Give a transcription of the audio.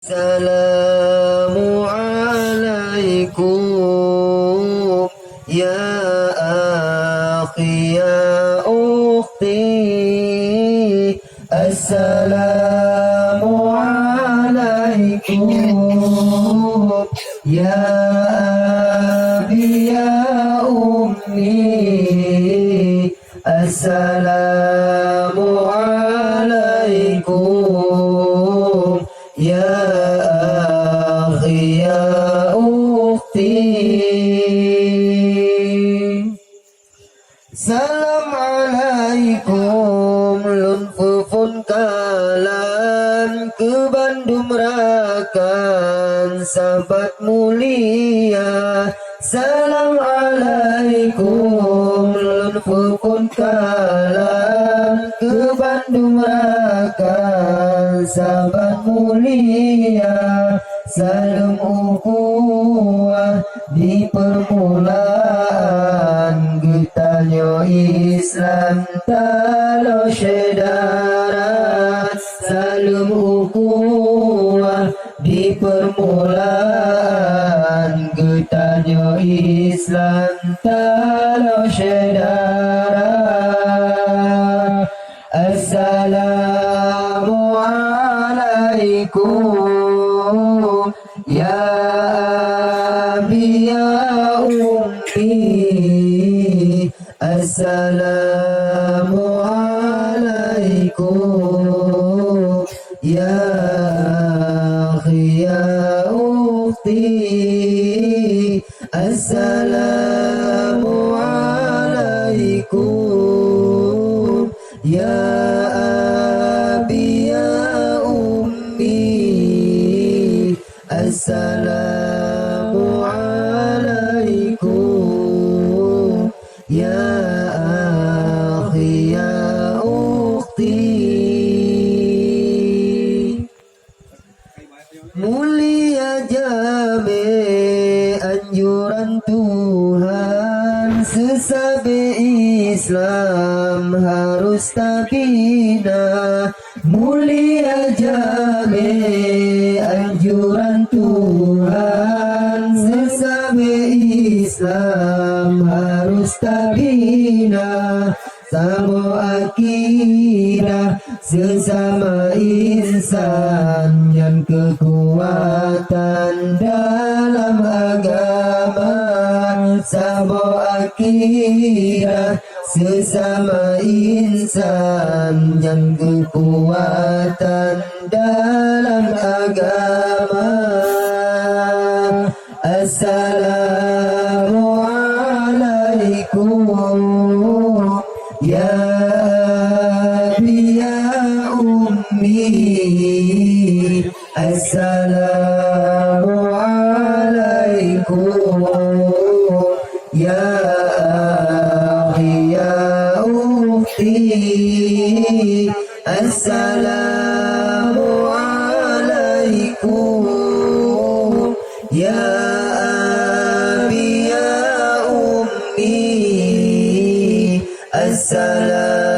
Assalamualaikum ya akhi ya ukhti. Assalamualaikum ya abi ya ummi. Assalamualaikum ya akhi ya ukhti. Salam alaikum lunfufun kalan ke Bandung rakan sahabat mulia. Salam alaikum lunfufun kalan ke Bandung rakan sahabat mulia. Salam ukhuwah di permulaan getanyo Islam talo syedara. Salam ukhuwah di permulaan getanyo Islam talo syedara. Assalamualaikum ya abi ya ummi. Assalamualaikum ya akhi ya ukhti. Assalamualaikum ya abi ya ummi. Assalamualaikum ya akhi ya ukhti. Mulia jame anjuran Tuhan, sesabe Islam harus tabina. Mulia jame anjuran Tuhan, sesabe Islam harus tabina. Sama akidah sesama insan yang kekuatan dalam agama. Sama akidah sesama insan yang kekuatan dalam agama. Assalamualaikum ya abi ya ummi. Assalamualaikum ya akhi ya ukhti. Assalamualaikum ya abi ya ummi. Assalamualaikum